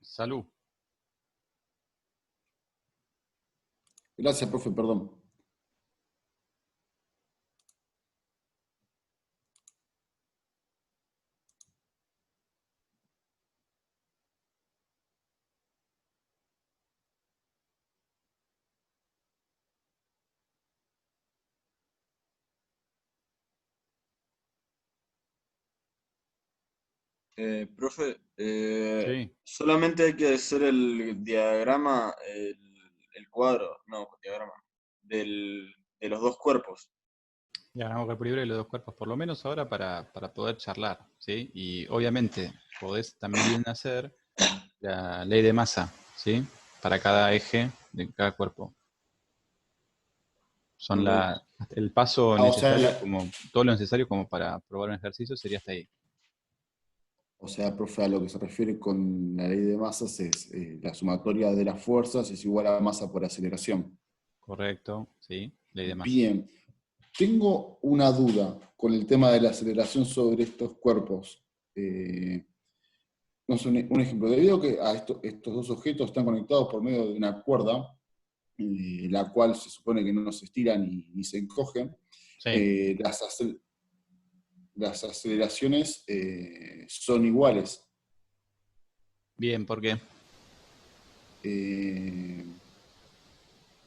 Salud. Gracias, profe, perdón. Profe, Sí. solamente hay que hacer el diagrama, el cuadro, no, diagrama, de los dos cuerpos. Ya ganamos cuerpo libre de los dos cuerpos, por lo menos ahora para poder charlar, ¿sí? Y obviamente podés también hacer la ley de masa, ¿sí? Para cada eje de cada cuerpo. Son Ok. el paso O sea, necesario, como todo lo necesario como para probar un ejercicio sería hasta ahí. profe, a lo que se refiere con la ley de masas es la sumatoria de las fuerzas es igual a masa por aceleración. Correcto, ¿sí? Ley de masa. Bien, tengo una duda con el tema de la aceleración sobre estos cuerpos. No sé, un ejemplo, debido a que estos dos objetos están conectados por medio de una cuerda, la cual se supone que no se estiran ni se encogen, Sí, eh, las, las aceleraciones son iguales. bien, ¿por qué? Eh,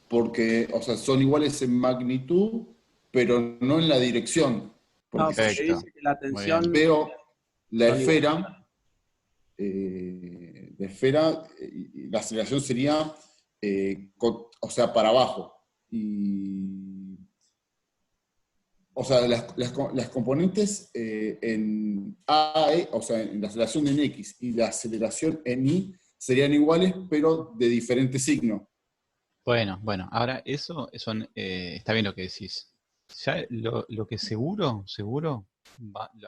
Porque, o sea, son iguales en magnitud, pero no en la dirección. No, Porque porque si Perfecto, dice que la muy bien. tensión veo la son iguales. esfera, la aceleración sería, o sea, para abajo. Y, o sea, las componentes en o sea, en la aceleración en X y la aceleración en Y serían iguales, pero de diferente signo. Bueno, ahora eso está bien lo que decís. Ya lo que seguro,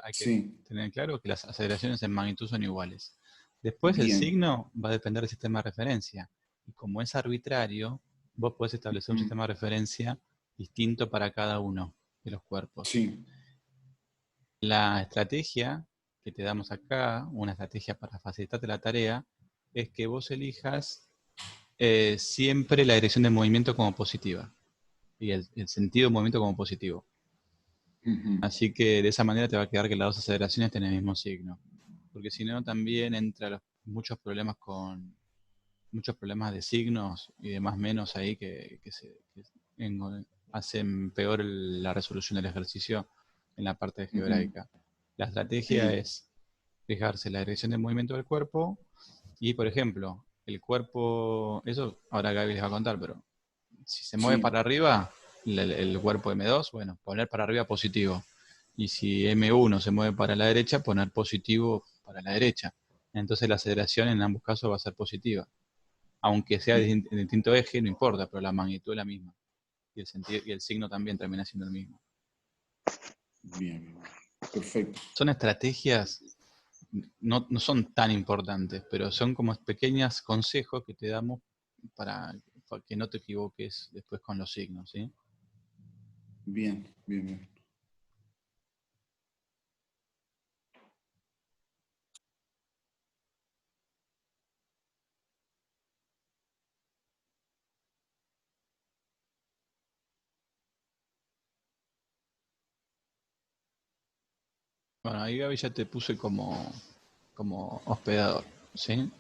hay que Sí, tener claro que las aceleraciones en magnitud son iguales. Después el bien. signo va a depender del sistema de referencia. Y como es arbitrario, vos podés establecer un Mm, sistema de referencia distinto para cada uno de los cuerpos. sí, La estrategia que te damos acá, una estrategia para facilitarte la tarea, es que vos elijas siempre la dirección de movimiento como positiva y el sentido de movimiento como positivo. ujú, Así que de esa manera te va a quedar que las dos aceleraciones tienen el mismo signo. Porque si no, también entra muchos problemas de signos y de más menos ahí hacen peor la resolución del ejercicio en la parte de ujú. algebraica. La estrategia Sí, es fijarse la dirección de movimiento del cuerpo y, por ejemplo, el cuerpo, eso ahora Gaby les va a contar, pero si se mueve sí, para arriba, el cuerpo M2, bueno, poner para arriba positivo. Y si M1 se mueve para la derecha, poner positivo para la derecha. Entonces la aceleración en ambos casos va a ser positiva. Aunque sea de bien, distinto eje, no importa, pero la magnitud es la misma. Y el sentido, y el signo también termina siendo el mismo. bien, bien. Perfecto. Son estrategias, no son tan importantes, pero son como pequeños consejos que te damos para que no te equivoques después con los signos, ¿sí? Bien, bien, bien. Bueno, ahí Gaby ya te puse como hospedador, ¿sí?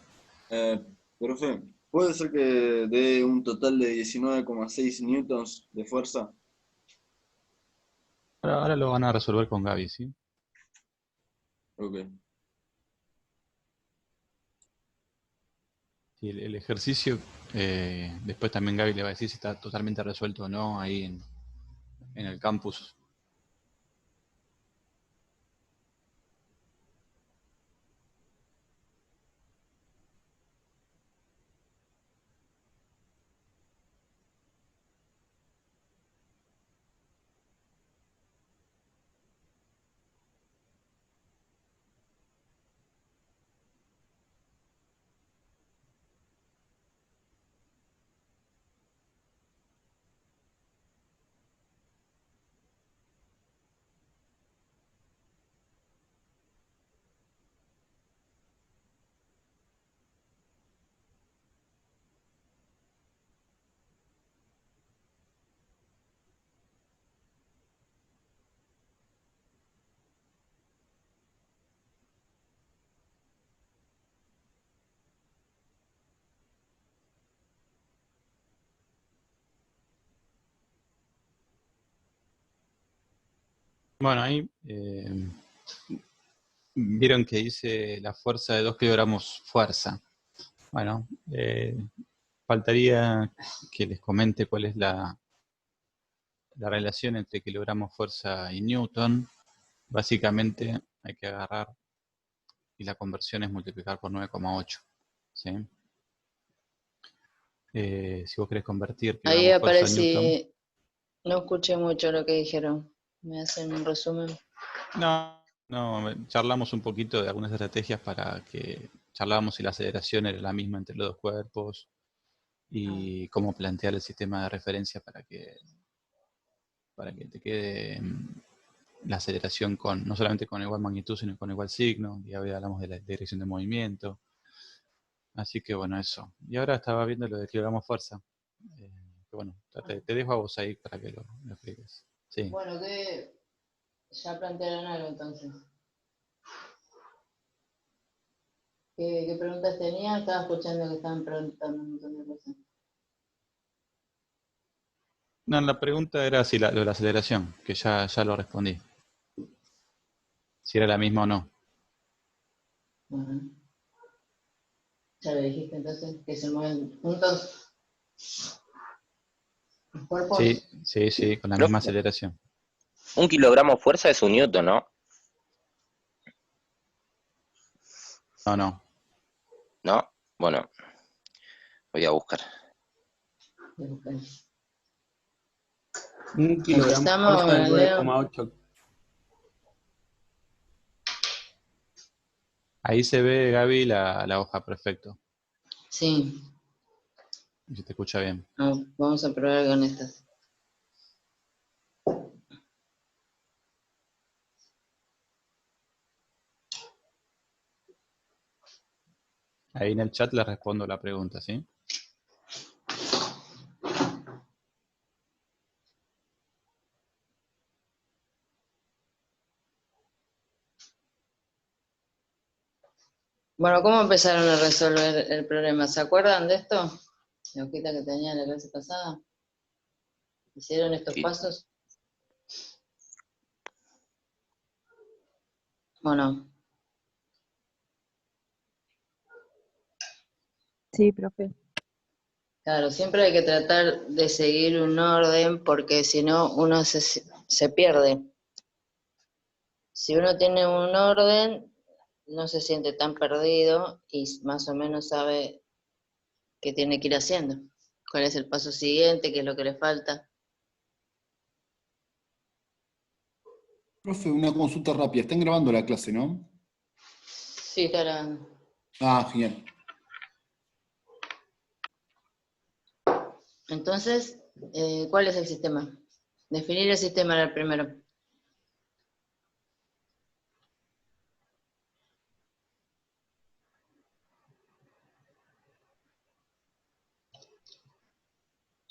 Eh, Profe, ¿puede ser que dé un total de 19,6 newtons de fuerza? Ahora lo van a resolver con Gaby, ¿sí? Ok. Y el ejercicio, después también Gaby le va a decir si está totalmente resuelto o no ahí en el campus. Bueno, ahí vieron que dice la fuerza de 2 kilogramos fuerza. Bueno, faltaría que les comente cuál es la relación entre kilogramos fuerza y newton. Básicamente hay que agarrar y la conversión es multiplicar por 9,8. ¿Sí? Si vos querés convertir Ahí kilogramos fuerza a newton. aparecí, no escuché mucho lo que dijeron. ¿Me hacen un resumen? No, charlamos un poquito de algunas estrategias para que charlábamos si la aceleración era la misma entre los dos cuerpos y cómo plantear el sistema de referencia para que te quede la aceleración con no solamente con igual magnitud, sino con igual signo. Y ahora hablamos de la dirección de movimiento. Así que bueno, eso. Y ahora estaba viendo lo de kilogramos fuerza. Que bueno, te dejo a vos ahí para que lo expliques. Sí. Bueno, que ya plantearon algo entonces. ¿Qué preguntas tenía? Estaba escuchando que estaban preguntando un montón de cosas. No, la pregunta era si lo de la aceleración, que ya lo respondí. Si era la misma o no. Bueno, ya lo dijiste entonces, que se mueven juntos los cuerpos. Sí, con la No, misma aceleración. 1 kilogramo fuerza es 1 newton, ¿no? No. ¿No? Bueno, voy a buscar. 1 kilogramo de Empezamos, fuerza de Leo. 9,8. Ahí se ve, Gaby, la hoja, perfecto. Sí, Si te escucha bien. vamos a probar con estas. Ahí en el chat le respondo la pregunta, ¿sí? Bueno, ¿cómo empezaron a resolver el problema? ¿Se acuerdan de esto? La hojita que tenía en la clase pasada. ¿Hicieron estos Sí. pasos? ¿O no? Sí, profe. Claro, siempre hay que tratar de seguir un orden porque si no uno se pierde. Si uno tiene un orden, no se siente tan perdido y más o menos sabe qué tiene que ir haciendo. ¿Cuál es el paso siguiente? ¿Qué es lo que le falta? Profe, una consulta rápida. Están grabando la clase, ¿no? Sí, claro. Ah, genial. Entonces, ¿cuál es el sistema? Definir el sistema era el primero.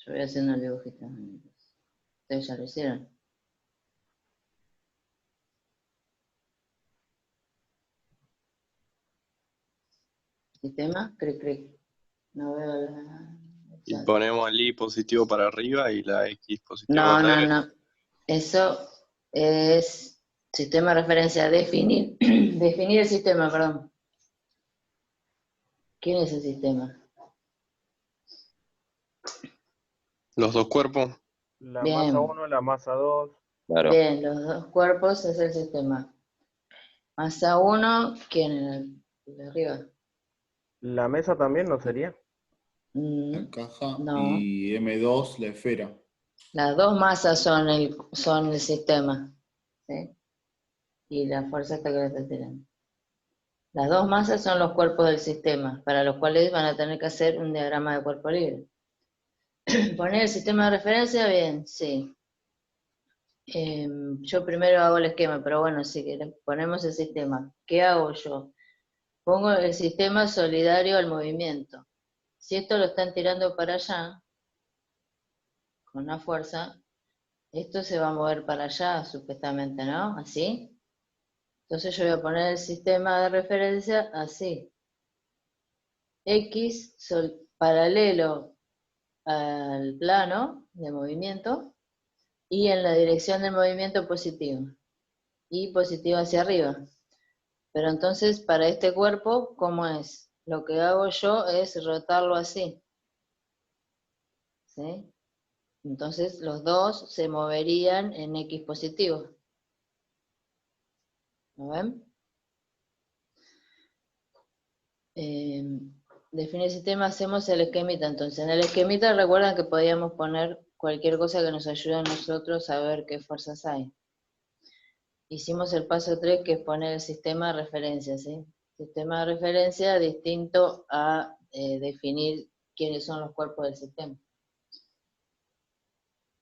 Yo voy haciendo el dibujito. Ustedes ya lo hicieron. Sistema, cric. No veo la... Y ponemos el I positivo para arriba y la X positiva No, para la no, derecha. no. Eso es sistema de referencia. Definir, definir el sistema, perdón. ¿Quién es el sistema? Los dos cuerpos. La Bien. masa 1, la masa 2. Claro. Bien, los dos cuerpos es el sistema. Masa 1, ¿quién era el de arriba? La mesa también, ¿no sería? La caja No. y M2, la esfera. Las dos masas son el sistema. ¿Sí? Y la fuerza está que le está tirando. Las dos masas son los cuerpos del sistema, para los cuales van a tener que hacer un diagrama de cuerpo libre. ¿Poner el sistema de referencia? Bien, sí. Yo primero hago el esquema, pero bueno, si querés, ponemos el sistema. ¿Qué hago yo? Pongo el sistema solidario al movimiento. Si esto lo están tirando para allá, con una fuerza, esto se va a mover para allá, supuestamente, ¿no? ¿Así? Entonces yo voy a poner el sistema de referencia así. X paralelo al plano de movimiento y en la dirección del movimiento positivo. y positiva hacia arriba. Pero entonces, para este cuerpo, ¿cómo es? Lo que hago yo es rotarlo así. ¿Sí? Entonces, los dos se moverían en X positivo. ¿Lo ven? Definir el sistema, hacemos el esquemita. Entonces, en el esquemita recuerdan que podíamos poner cualquier cosa que nos ayude a nosotros a ver qué fuerzas hay. Hicimos el paso 3, que es poner el sistema de referencia, ¿sí? Sistema de referencia distinto a definir quiénes son los cuerpos del sistema.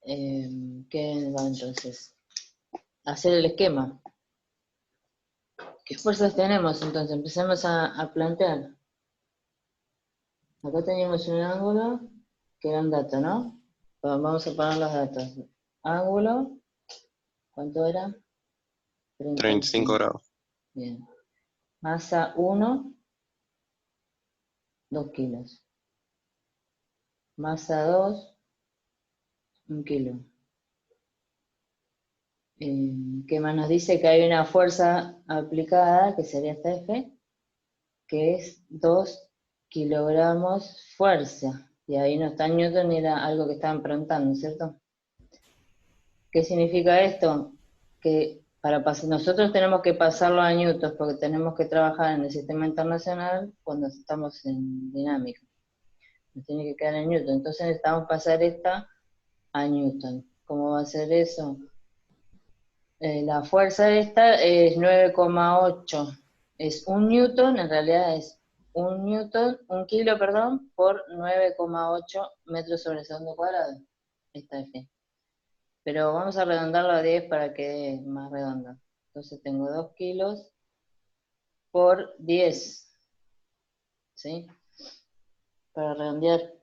¿Qué va entonces? Hacer el esquema. ¿Qué fuerzas tenemos? Entonces, empecemos a plantear. Acá teníamos un ángulo que era un dato, ¿no? Bueno, vamos a poner los datos. Ángulo, ¿cuánto era? 35 grados. Bien. Masa 1, 2 kilos. Masa 2, 1 kilo. ¿Qué más nos dice? Que hay una fuerza aplicada, que sería esta F, que es 2 kilogramos fuerza. Y ahí no está Newton ni era algo que estaban preguntando, ¿cierto? ¿Qué significa esto? Que nosotros tenemos que pasarlo a Newton porque tenemos que trabajar en el sistema internacional cuando estamos en dinámica. Nos tiene que quedar en Newton. Entonces necesitamos pasar esta a Newton. ¿Cómo va a ser eso? La fuerza de esta es 9,8. Es 1 Newton, en realidad es 1 kilo, perdón, por 9,8 metros sobre segundo cuadrado. Esta F. Pero vamos a redondarlo a 10 para que quede más redondo. Entonces tengo 2 kilos por 10. ¿Sí? Para redondear.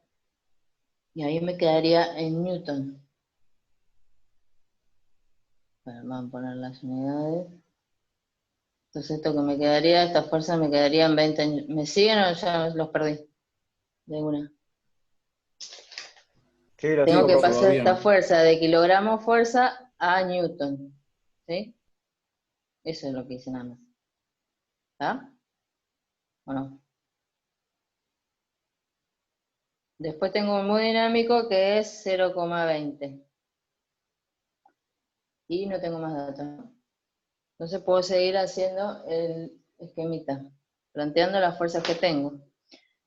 Y ahí me quedaría en Newton. Bueno, vamos a poner las unidades. Entonces esto que me quedaría, esta fuerza me quedaría en 20. ¿Me siguen o ya los perdí? De una. Sí, lo Tengo sigo, que profe. pasar todavía esta no. fuerza de kilogramo fuerza a Newton. ¿Sí? Eso es lo que hice nada más. ¿Está? ¿O no? Después tengo un muy dinámico que es 0,20. Y no tengo más datos, ¿no? Entonces puedo seguir haciendo el esquemita, planteando las fuerzas que tengo.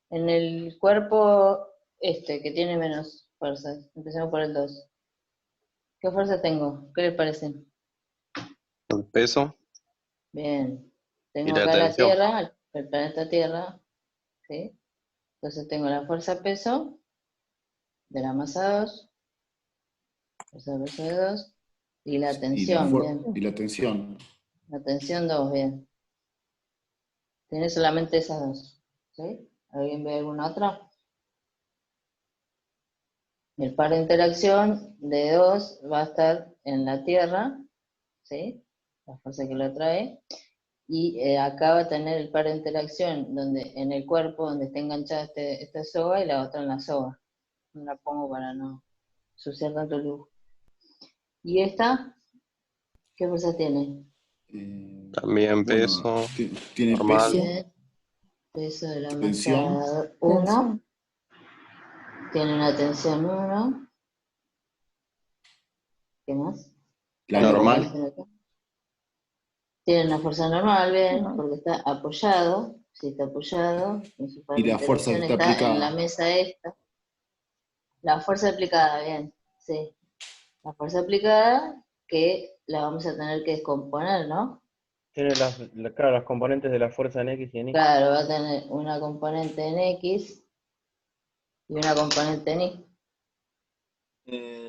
En el cuerpo que tiene menos fuerzas, empecemos por el 2. ¿Qué fuerza tengo? ¿Qué les parece? El peso Bien. y Tengo la acá la tensión. Tierra, el planeta Tierra, ¿sí? Entonces tengo la fuerza peso de la masa 2, fuerza de peso de 2, y la tensión, bien. Y la tensión. La tensión 2, bien. Tiene solamente esas dos, ¿sí? ¿Alguien ve alguna otra? El par de interacción de 2 va a estar en la Tierra, ¿sí? La fuerza que lo atrae. Y acá va a tener el par de interacción donde, en el cuerpo donde está enganchada esta soga y la otra en la soga. No la pongo para no ensuciar tanto el dibujo. ¿Y esta? ¿Qué fuerza tiene? También Bueno, peso tiene normal. peso, Tiene peso de la tensión. masa 1. Tiene una tensión 1. ¿Qué más? La ¿Cuánto Normal. normal. tensión acá? Tiene una fuerza normal, bien, porque está apoyado. Si está apoyado, en su par Y de la fuerza que interacción está está en la aplicada. mesa esta. La fuerza aplicada, bien, sí. La fuerza aplicada que la vamos a tener que descomponer, ¿no? Tiene claro, las componentes de la fuerza en X y en Y. Claro, va a tener una componente en X y una componente en Y.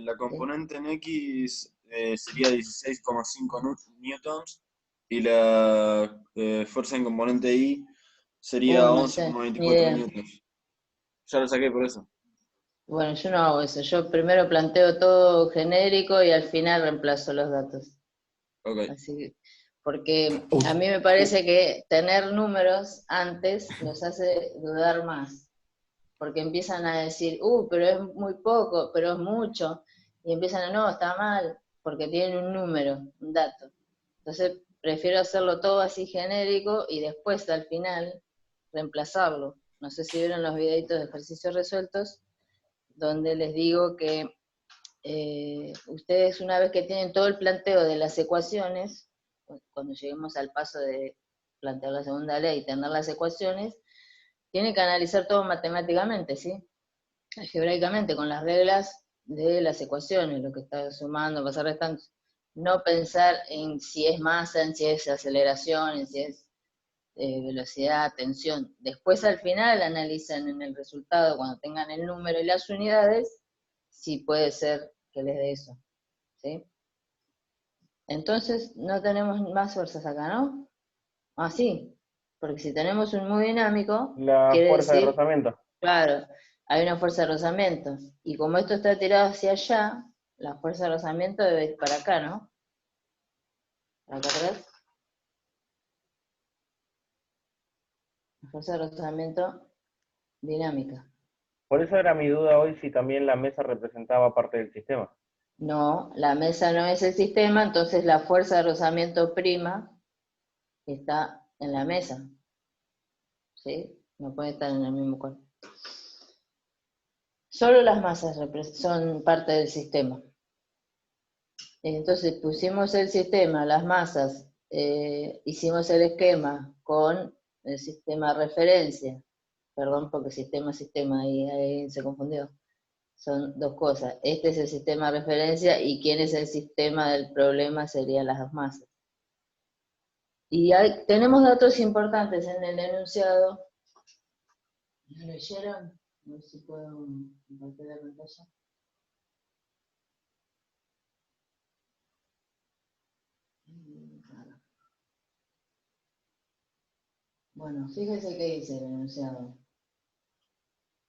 La componente en X sería 16,5 newtons y la fuerza en componente Y sería No sé, ni 11,24 idea. newtons. Ya lo saqué por eso. Bueno, yo no hago eso. Yo primero planteo todo genérico y al final reemplazo los datos. Ok. Así que, porque Uf, a mí me parece que tener números antes nos hace dudar más. Porque empiezan a decir, pero es muy poco, pero es mucho. Y empiezan a, no, está mal, porque tienen un número, un dato. Entonces prefiero hacerlo todo así genérico y después al final reemplazarlo. No sé si vieron los videitos de ejercicios resueltos, donde les digo que ustedes una vez que tienen todo el planteo de las ecuaciones, cuando lleguemos al paso de plantear la segunda ley y tener las ecuaciones, tienen que analizar todo matemáticamente, ¿sí? Algebraicamente, con las reglas de las ecuaciones, lo que está sumando, pasar restando. No pensar en si es masa, en si es aceleración, en si es velocidad, tensión. Después al final analizan en el resultado, cuando tengan el número y las unidades, si puede ser que les dé eso. ¿Sí? Entonces no tenemos más fuerzas acá, ¿no? Ah, sí, porque si tenemos un muy dinámico, La quiere fuerza de decir, rozamiento. claro, hay una fuerza de rozamiento. Y como esto está tirado hacia allá, la fuerza de rozamiento debe ir para acá, ¿no? Para acá atrás. La fuerza de rozamiento dinámica. Por eso era mi duda hoy si también la mesa representaba parte del sistema. No, la mesa no es el sistema, entonces la fuerza de rozamiento prima está en la mesa. ¿Sí? No puede estar en el mismo cuerpo. Solo las masas son parte del sistema. Entonces pusimos el sistema, las masas, hicimos el esquema con el sistema referencia. Perdón, porque sistema, ahí se confundió. Son dos cosas. Este es el sistema de referencia y quién es el sistema del problema serían las dos masas. Y tenemos datos importantes en el enunciado. ¿Lo leyeron? No sé si puedo compartir la pantalla. Bueno, fíjese qué dice el enunciado.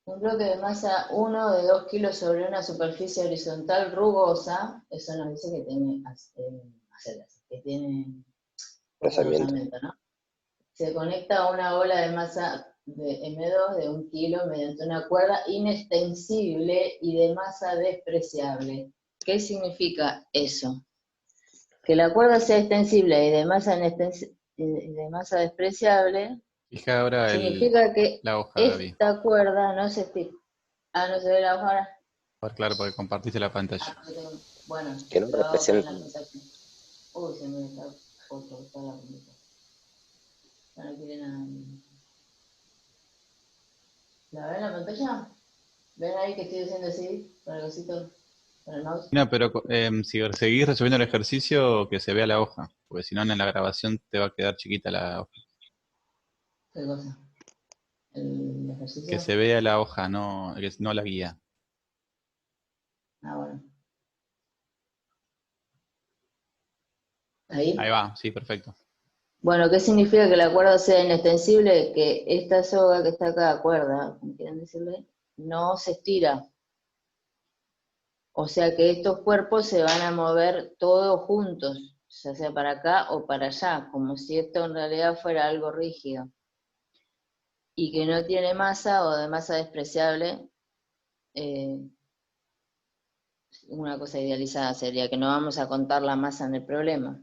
Un bloque de masa 1 de 2 kilos sobre una superficie horizontal rugosa, eso nos dice que tiene que tiene Rozamiento. rozamiento, ¿no? Se conecta a una bola de masa de M2 de 1 kilo mediante una cuerda inextensible y de masa despreciable. ¿Qué significa eso? Que la cuerda sea extensible y de masa despreciable Fija ahora significa que la hoja, Gaby. esta cuerda no se estira. Ah, ¿no se ve la hoja ahora? Claro, porque compartiste la pantalla. Ah, bueno, Que no lo hago con la representa. pantalla. Uy, se me está por cortar la pantalla. Ya no quiere nada. ¿La ven la pantalla? ¿Ven ahí que estoy haciendo así? Con el cosito, con el mouse. No, pero si seguís resolviendo el ejercicio, que se vea la hoja, porque si no en la grabación te va a quedar chiquita la hoja. ¿Qué cosa? ¿El Que ejercicio? se vea la hoja, no la guía. Ah, bueno. ¿Ahí? Ahí va, sí, perfecto. Bueno, ¿qué significa que la cuerda sea inextensible? Que esta soga que está acá, cuerda, como quieran decirle, no se estira. O sea que estos cuerpos se van a mover todos juntos, ya sea para acá o para allá, como si esto en realidad fuera algo rígido. Y que no tiene masa o de masa despreciable, una cosa idealizada sería que no vamos a contar la masa en el problema.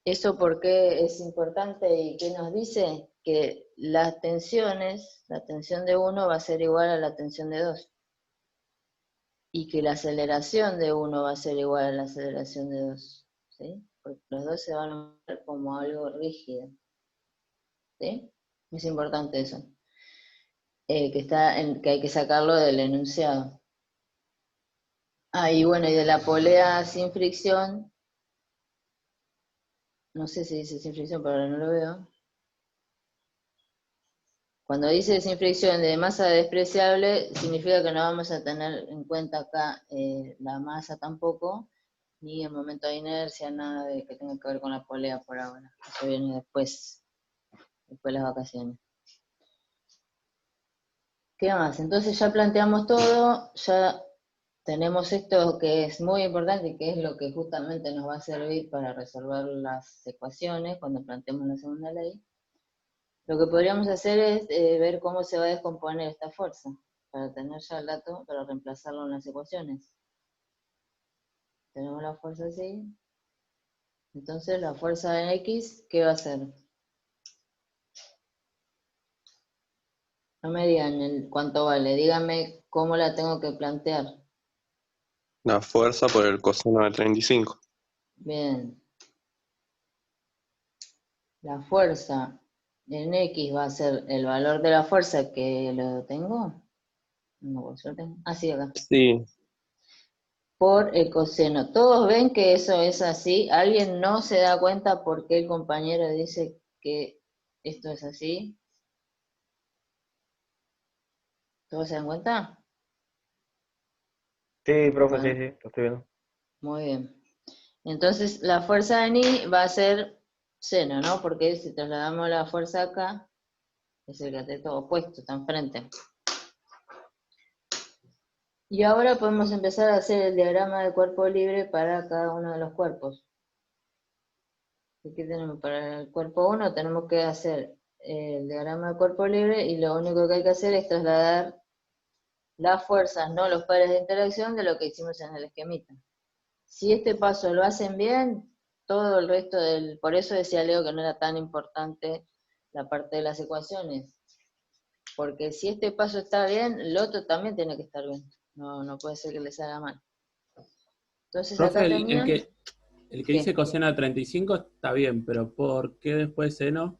¿Eso por qué es importante y qué nos dice? Que las tensiones, la tensión de 1 va a ser igual a la tensión de 2. Y que la aceleración de 1 va a ser igual a la aceleración de 2. ¿Sí? Porque los dos se van a ver como algo rígido. ¿Sí? Es importante eso. Que hay que sacarlo del enunciado. Ah, y bueno, y de la polea sin fricción, no sé si dice sin fricción, pero ahora no lo veo. Cuando dice sin fricción de masa despreciable, significa que no vamos a tener en cuenta acá la masa tampoco, ni el momento de inercia, nada de que tenga que ver con la polea por ahora. Eso viene después de las vacaciones. ¿Qué más? Entonces ya planteamos todo, ya tenemos esto que es muy importante y que es lo que justamente nos va a servir para resolver las ecuaciones cuando planteemos la segunda ley. Lo que podríamos hacer es ver cómo se va a descomponer esta fuerza, para tener ya el dato, para reemplazarlo en las ecuaciones. Tenemos la fuerza así, Entonces la fuerza en X, ¿qué va a ser? No me digan cuánto vale, díganme cómo la tengo que plantear. La fuerza por el coseno de 35. Bien. La fuerza en X va a ser el valor de la fuerza que lo tengo. No, pues yo tengo. Ah, sí, acá. Sí, Por el coseno. ¿Todos ven que eso es así? ¿Alguien no se da cuenta por qué el compañero dice que esto es así? ¿Todos se dan cuenta? Sí, profe, Bueno, sí, lo estoy viendo. muy bien. Entonces la fuerza en I va a ser seno, ¿no? Porque si trasladamos la fuerza acá, es el cateto opuesto, está enfrente. Y ahora podemos empezar a hacer el diagrama de cuerpo libre para cada uno de los cuerpos. Aquí tenemos para el cuerpo 1, tenemos que hacer el diagrama de cuerpo libre y lo único que hay que hacer es trasladar las fuerzas, no los pares de interacción, de lo que hicimos en el esquemita. Si este paso lo hacen bien, todo el resto del... Por eso decía Leo que no era tan importante la parte de las ecuaciones. Porque si este paso está bien, el otro también tiene que estar bien. No puede ser que les haga mal. Entonces Profe, acá el tenían... que ¿Qué? dice coseno de 35 está bien, pero ¿por qué después seno?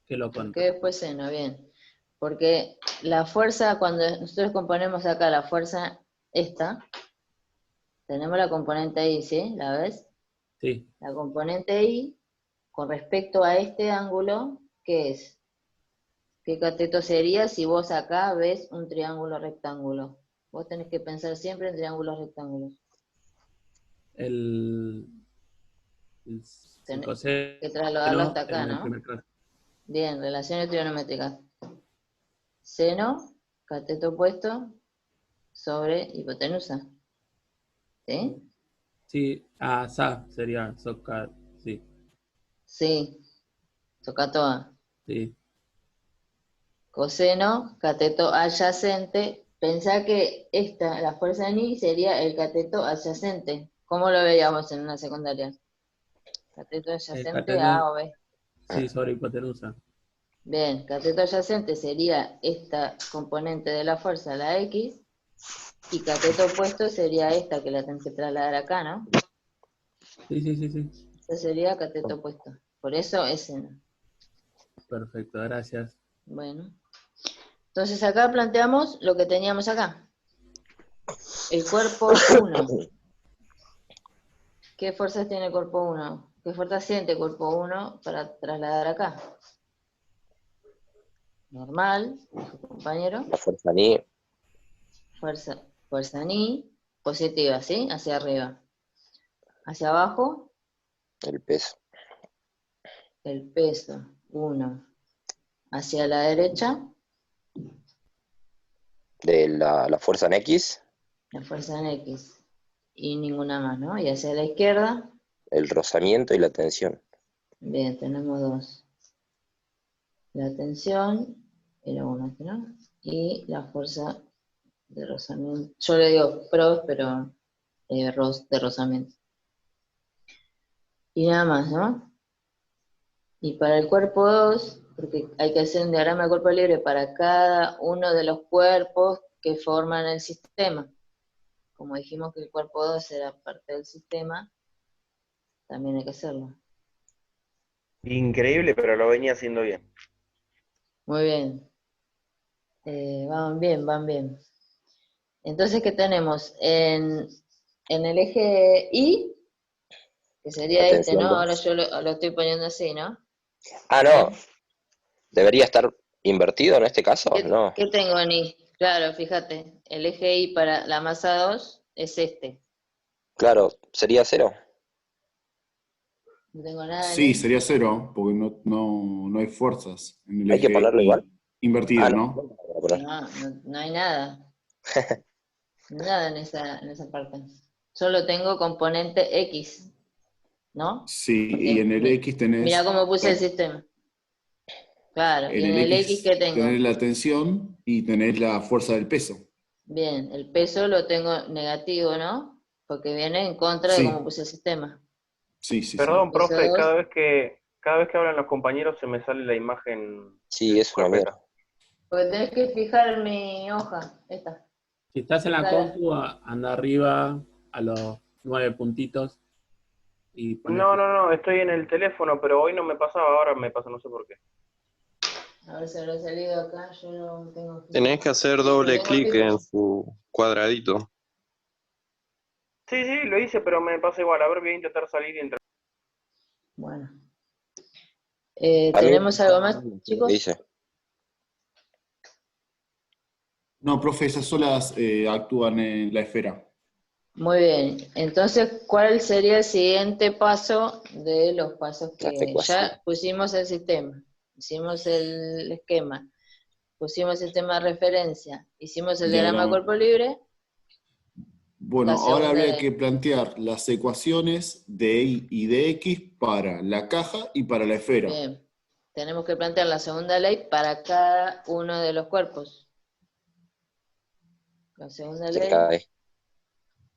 Que lo ¿Por contra. qué después seno? Bien. Porque la fuerza, cuando nosotros componemos acá la fuerza esta, tenemos la componente I, ¿sí? ¿La ves? Sí, La componente I, con respecto a este ángulo, ¿qué es? ¿Qué cateto sería si vos acá ves un triángulo rectángulo? Vos tenés que pensar siempre en triángulos rectángulos. el, el, el Tenés coseno que trasladarlo hasta acá, en el ¿no? primer caso. Bien, relaciones trigonométricas. Seno, cateto opuesto, sobre hipotenusa. ¿Sí? Sí, sa sería soca, sí, Sí, Socatoa. sí. Coseno, cateto adyacente. Pensá que esta, la fuerza en I, sería el cateto adyacente. ¿Cómo lo veíamos en una secundaria? Cateto adyacente A Cateto, o B. Ah, sí, sobre hipotenusa. Bien, cateto adyacente sería esta componente de la fuerza, la X, y cateto opuesto sería esta que la tengo que trasladar acá, ¿no? Sí, sí, sí, sí. Esta sería cateto opuesto. Por eso es seno. Perfecto, gracias. Bueno. Entonces acá planteamos lo que teníamos acá. El cuerpo 1. ¿Qué fuerzas tiene el cuerpo 1? ¿Qué fuerzas siente el cuerpo 1 para trasladar acá? Normal, dijo compañero. la fuerza ni, Fuerza ni, positiva, ¿sí? Hacia arriba. Hacia abajo, el peso. el peso, 1. Hacia la derecha, De la fuerza en X, la fuerza en X. Y ninguna más, ¿no? Y hacia la izquierda, el rozamiento y la tensión. bien, tenemos 2. La tensión, era 1, ¿no? Y la fuerza de rozamiento. Yo le digo pros, pero de rozamiento. Y nada más, ¿no? Y para el cuerpo 2, porque hay que hacer un diagrama de cuerpo libre para cada uno de los cuerpos que forman el sistema. Como dijimos que el cuerpo 2 era parte del sistema, también hay que hacerlo. Increíble, pero lo venía haciendo bien. Muy bien. Van bien, van bien. Entonces, ¿qué tenemos? En el eje Y, que La sería este, ¿no? tensión Ahora 2. yo lo estoy poniendo así, ¿no? Ah, no. Bien. ¿Debería estar invertido en este caso? No. ¿Qué tengo en I? Claro, fíjate, el eje Y para la masa 2 es este. Claro, sería 0. No tengo nada en Sí, I. sería 0, porque no hay fuerzas en el Hay que eje ponerlo igual. Y. Invertido, Ah, no. ¿no? No voy a poner. No hay nada. Nada en esa parte. Solo tengo componente X, ¿no? Sí, y Porque en el X mira tenés, cómo puse el sistema. Claro, y en en el el X, X ¿qué tenés tengo? la tensión y tenés la fuerza del peso. Bien, el peso lo tengo negativo, ¿no? Porque viene en contra de cómo Sí, puse el sistema. Sí, sí, Perdón, sí. profe, Peso 2. cada vez que hablan los compañeros se me sale la imagen Sí, de es su una carpeta. mierda. Porque tenés que fijar mi hoja, esta. Si estás en la Fijala. compu, anda arriba a los 9 puntitos y pones No, estoy en el teléfono, pero hoy no me pasaba, ahora me pasa, no sé por qué. A ver si habrá salido acá, yo no tengo fijo. Tenés que hacer Yo doble tengo clic en fijo. su cuadradito. Sí, lo hice, pero me pasa igual. A ver, voy a intentar salir y entrar. Bueno. A mí ¿Tenemos algo más, lo que chicos? dice. No, profe, esas solas actúan en la esfera. Muy bien. Entonces, ¿cuál sería el siguiente paso de los pasos Las que ecuaciones. ya pusimos el sistema? Hicimos el esquema, pusimos el sistema de referencia, hicimos el diagrama de Diagrama. cuerpo libre, Bueno, la ahora segunda habría que ley. plantear las ecuaciones de Y y de X para la caja y para la esfera. Bien. Tenemos que plantear la segunda ley para cada uno de los cuerpos. La segunda Se ley. cae.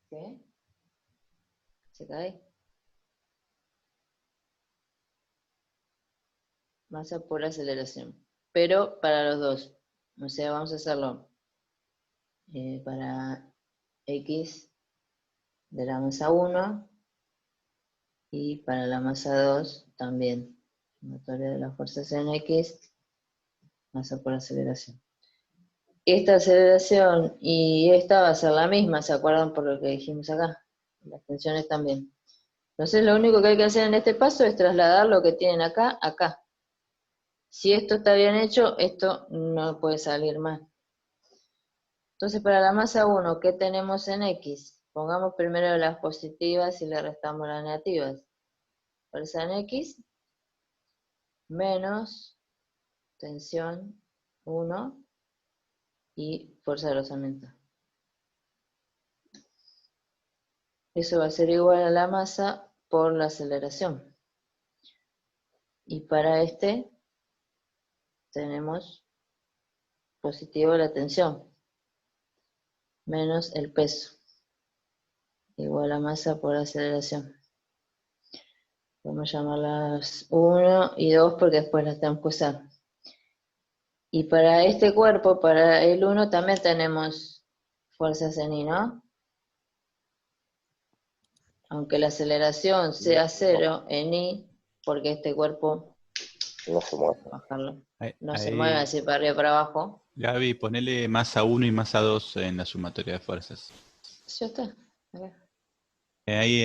¿Qué? ¿Se cae? Masa por aceleración. Pero para los dos. O sea, vamos a hacerlo para X de la masa 1 y para la masa 2 también. Sumatoria de las fuerzas en X, masa por aceleración. Esta aceleración y esta va a ser la misma, ¿se acuerdan por lo que dijimos acá? Las tensiones también. Entonces lo único que hay que hacer en este paso es trasladar lo que tienen acá, acá. Si esto está bien hecho, esto no puede salir mal. Entonces para la masa 1, ¿qué tenemos en X? Pongamos primero las positivas y le restamos las negativas. Fuerza en X menos tensión 1 y fuerza de rozamiento. Eso va a ser igual a la masa por la aceleración. Y para este tenemos positivo la tensión menos el peso, igual a masa por aceleración. Vamos a llamarlas 1 y 2 porque después las tenemos que usar. Y para este cuerpo, para el 1, también tenemos fuerzas en I, ¿no? Aunque la aceleración sea 0 en I, porque este cuerpo, No se mueve. bajarlo, Ahí, no se mueve así para arriba para abajo. Gaby, ponele masa 1 y masa 2 en la sumatoria de fuerzas. Ya está. A ver. Ahí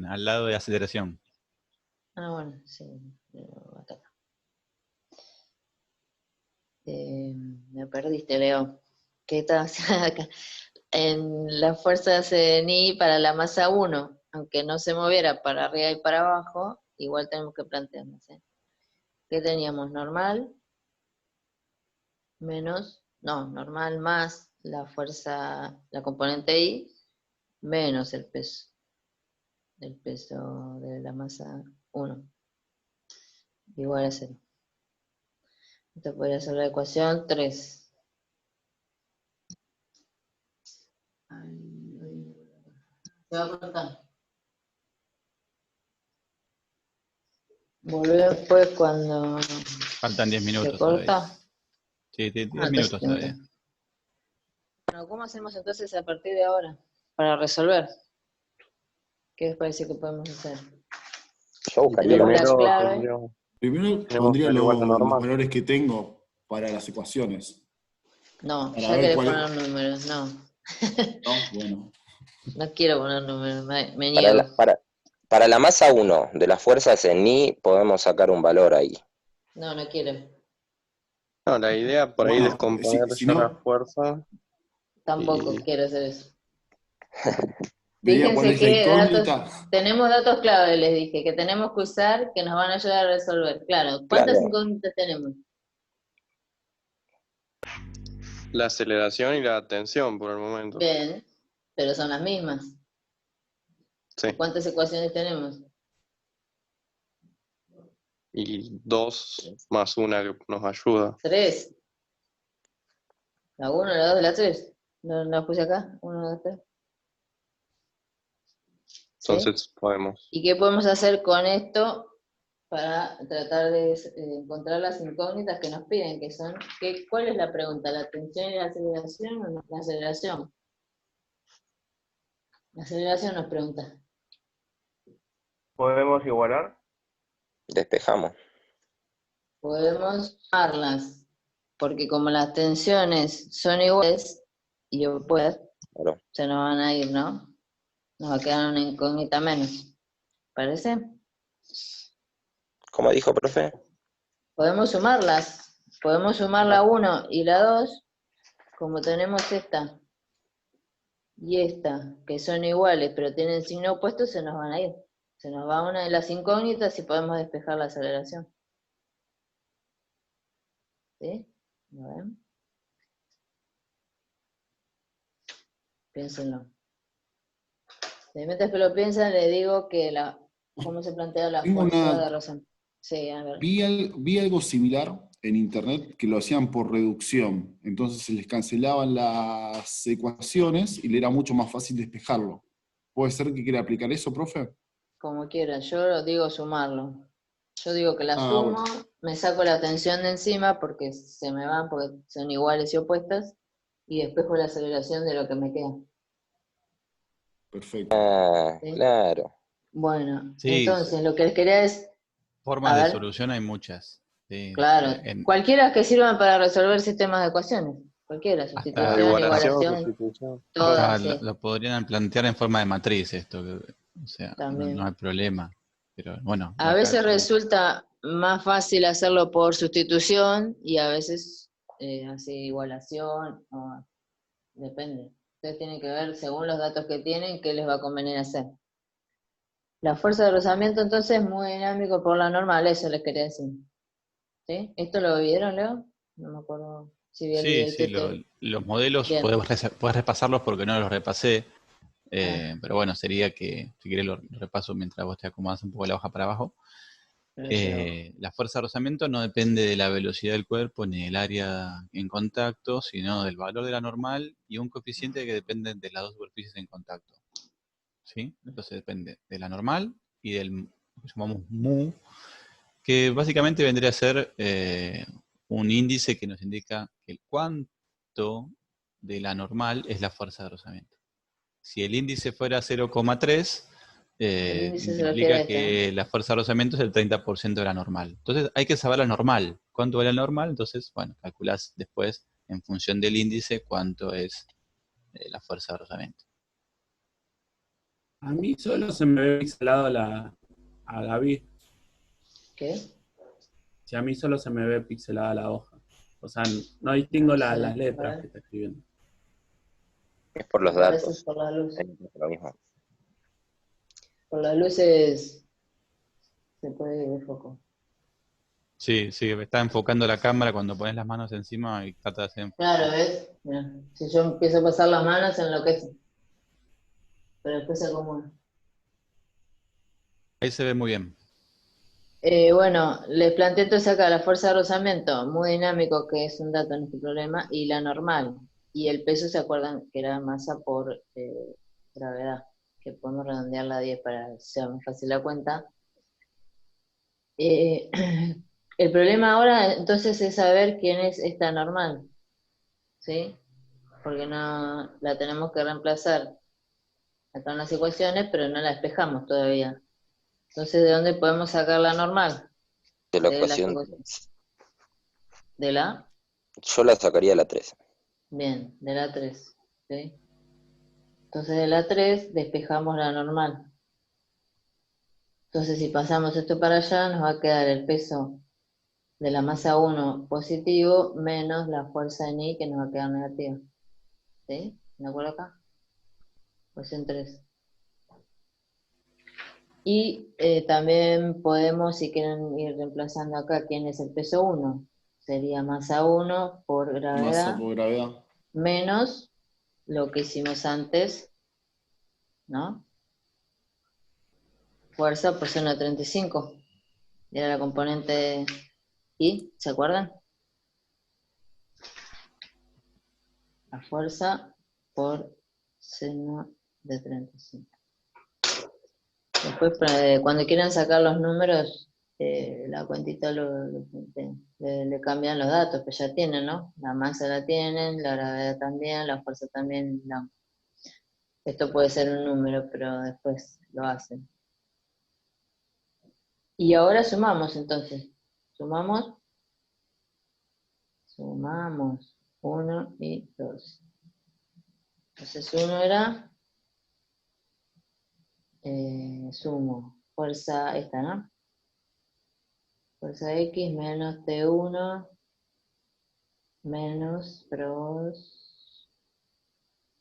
al lado de aceleración. Ah, bueno, sí. Acá. Me perdiste, Leo. ¿Qué estaba haciendo acá? En las fuerzas en I para la masa 1, aunque no se moviera para arriba y para abajo, igual tenemos que plantearnos. ¿Qué teníamos? Normal menos, no, normal más la fuerza, la componente I, menos el peso de la masa 1, igual a 0. Esto podría ser la ecuación 3. Se va a cortar. Volver después cuando Faltan 10 se minutos todavía. corta. Sí, 10 Ah, entonces minutos todavía. bueno, ¿cómo hacemos entonces a partir de ahora para resolver? ¿Qué les parece que podemos hacer? Yo buscaría Tenemos la Primero clave. Primero tenemos que pondría averiguar la los normal. valores que tengo para las ecuaciones. No, Para ya ver querés cuál poner números, no. ¿no? Bueno. No quiero poner números, me Para niego. para la masa 1 de las fuerzas en I podemos sacar un valor ahí. No, no quiero. No, la idea por ahí es Bueno, descomponer si ya la no, fuerza Tampoco y quiero hacer eso. vería cuál Fíjense es la qué datos, incógnita. tenemos datos clave, les dije, que tenemos que usar, que nos van a ayudar a resolver. Claro, ¿cuántas Claro, incógnitas tenemos? la aceleración y la tensión por el momento. Bien, pero son las mismas. Sí. ¿Y cuántas ecuaciones tenemos? Y 2 más una que nos ayuda. 3. La 1, la 2 y la 3. ¿No las puse acá? 1, 2, 3. ¿sí? Entonces podemos. ¿Y qué podemos hacer con esto para tratar de encontrar las incógnitas que nos piden? Que son, ¿cuál es la pregunta? ¿La tensión y la aceleración o no? La aceleración. La aceleración nos pregunta. ¿Podemos igualar? Despejamos. Podemos sumarlas, porque como las tensiones son iguales y opuestas, Claro. se nos van a ir, ¿no? Nos va a quedar una incógnita menos. ¿Parece? ¿Cómo dijo, profe? Podemos sumarlas. Podemos sumar la 1 y la 2, como tenemos esta y esta, que son iguales, pero tienen signo opuesto, se nos van a ir. Se nos va una de las incógnitas y podemos despejar la aceleración. ¿Sí? ¿Lo ven? Piénsenlo. Mientras que lo piensan, le digo que cómo se plantea la Tengo fuerza una, de razón. Sí, a ver. vi algo similar en internet que lo hacían por reducción. Entonces se les cancelaban las ecuaciones y le era mucho más fácil despejarlo. ¿Puede ser que quiera aplicar eso, profe? Como quieran, yo lo digo sumarlo. Yo digo que la Ah, sumo, bueno, me saco la tensión de encima porque se me van, porque son iguales y opuestas, y despejo la aceleración de lo que me queda. perfecto. Ah, ¿Sí? claro. Bueno, Sí, entonces lo que les quería es, formas a de ver, solución hay muchas. Sí, claro, cualquiera que sirvan para resolver sistemas de ecuaciones, cualquiera, La hasta, sustitución, igualación, igualación, sustitución. hasta todas, sí, lo podrían plantear en forma de matriz esto, o sea, no también. hay problema. Pero bueno, A veces resulta más fácil hacerlo por sustitución y a veces así igualación, o depende. Ustedes tienen que ver, según los datos que tienen, qué les va a convenir hacer. La fuerza de rozamiento entonces es muy dinámico por la normal, eso les quería decir. ¿Sí? ¿Esto lo vieron, Leo? No me acuerdo si vi el sí, sí, videito. los modelos Bien. puedes repasarlos porque no los repasé, Ah, pero bueno, sería que, si querés, lo repaso mientras vos te acomodas un poco la hoja para abajo. pero yo- La fuerza de rozamiento no depende de la velocidad del cuerpo ni del área en contacto, sino del valor de la normal y un coeficiente que depende de las dos superficies en contacto. ¿Sí? Entonces depende de la normal y del lo que llamamos mu, que básicamente vendría a ser un índice que nos indica que el cuánto de la normal es la fuerza de rozamiento. Si el índice fuera 0,3, el índice se refiere a implica este, ¿no? que la fuerza de rozamiento es el 30% de la normal. Entonces hay que saber la normal. ¿Cuánto vale la normal? Entonces, bueno, calculás después, en función del índice, cuánto es la fuerza de rozamiento. A mí solo se me ve pixelado a David. ¿Qué? Si a mí solo se me ve pixelada la hoja. O sea, no distingo Sí, las a letras ver, que está escribiendo. Es por me los parece datos. por la luz. Es lo mismo. Por las luces se puede ir de foco. Sí, sí, está enfocando la cámara cuando pones las manos encima y trata de hacer Claro, enfocar. ¿ves? Mira, si yo empiezo a pasar las manos, se enloquece. Pero después se acomoda. Ahí se ve muy bien. Bueno, les planteé entonces acá la fuerza de rozamiento, muy dinámico, que es un dato en este problema, y la normal. Y el peso, ¿se acuerdan? Que era masa por gravedad, que podemos redondearla a 10 para que sea más fácil la cuenta. Eh, el problema ahora entonces es saber quién es esta normal, ¿sí? Porque no la tenemos que reemplazar acá en las ecuaciones, pero no la despejamos todavía. Entonces, ¿de dónde podemos sacar la normal? De la De las ecuación ecuaciones. 3. ¿De la? Yo la sacaría la 3. Bien, de la 3. ¿Sí? Entonces, de la 3 despejamos la normal. Entonces, si pasamos esto para allá, nos va a quedar el peso de la masa 1 positivo menos la fuerza en I que nos va a quedar negativa. ¿Sí? ¿De acuerdo acá? Ecuación 3. Y también podemos, si quieren ir reemplazando acá, ¿quién es el peso 1? Sería masa 1 por Masa gravedad por gravedad. menos lo que hicimos antes, ¿no? Fuerza por seno de 35. Era la componente I, ¿se acuerdan? La fuerza por seno de 35. Después, cuando quieran sacar los números, la cuentita le cambian los datos, que ya tienen, ¿no? La masa la tienen, la gravedad también, la fuerza también. Esto puede ser un número, pero después lo hacen. Y ahora sumamos entonces. Sumamos 1 y 2. Entonces 1 era, sumo, fuerza esta, ¿no? Fuerza X menos T1 menos pros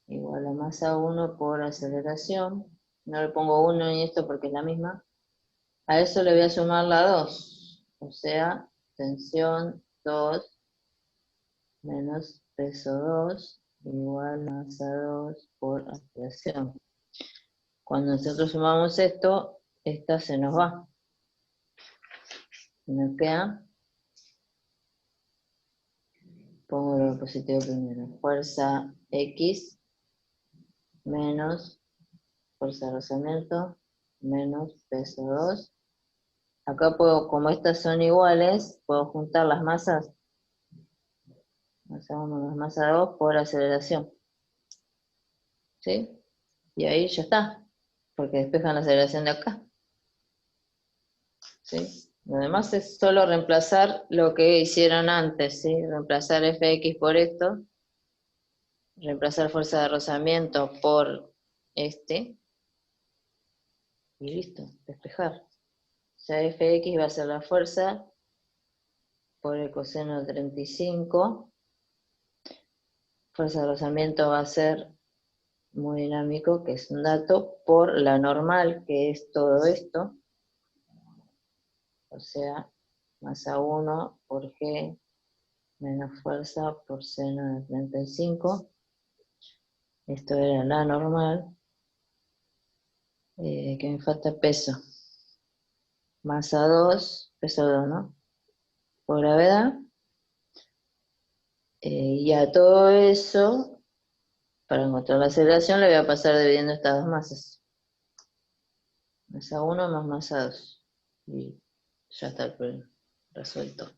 igual a masa 1 por aceleración. No le pongo 1 en esto porque es la misma. A eso le voy a sumar la 2. O sea, tensión 2 menos peso 2 igual a masa 2 por aceleración. Cuando nosotros sumamos esto, esta se nos va. Nos queda, pongo lo positivo primero, fuerza X menos fuerza de rozamiento menos peso 2. Acá puedo, como estas son iguales, puedo juntar las masas. Masa 1 más masa 2 por aceleración. ¿Sí? Y ahí ya está, porque despejan la aceleración de acá. ¿Sí? Lo demás es solo reemplazar lo que hicieron antes, ¿sí? Reemplazar Fx por esto, reemplazar fuerza de rozamiento por este, y listo, despejar. O sea, Fx va a ser la fuerza por el coseno de 35, fuerza de rozamiento va a ser muy dinámico, que es un dato, por la normal, que es todo esto, o sea, masa 1 por G menos fuerza por seno de 35. Esto era la normal. Que me falta peso. Masa 2, peso 2, ¿no? Por gravedad. Y a todo eso, para encontrar la aceleración, le voy a pasar dividiendo estas dos masas. Masa 1 más masa 2. Y ya está el problema resuelto.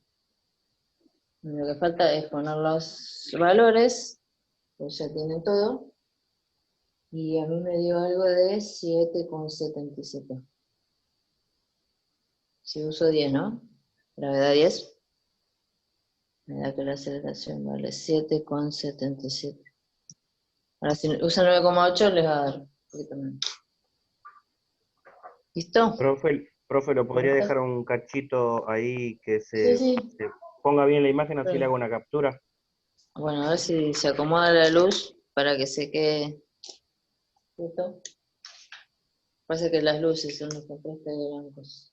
Lo que falta es poner los valores, pues ya tienen todo. Y a mí me dio algo de 7,77. Si uso 10, ¿no? Gravedad 10. Me da que la aceleración vale 7,77. Ahora si usa 9,8 les va a dar un poquito menos. ¿Listo? Profe, ¿lo podría dejar un cachito ahí que Sí, sí. se ponga bien la imagen, así le hago una captura? Bueno, a ver si se acomoda la luz para que se quede. ¿Listo? Pasa que las luces son los contrastes de blancos.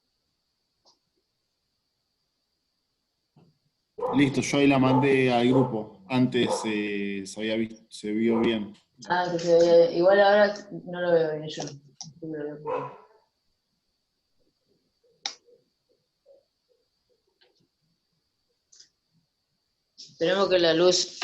Listo, yo ahí la mandé al grupo. Antes se vio bien. Ah, que se veía. Igual ahora no lo veo bien yo. Esperemos que la luz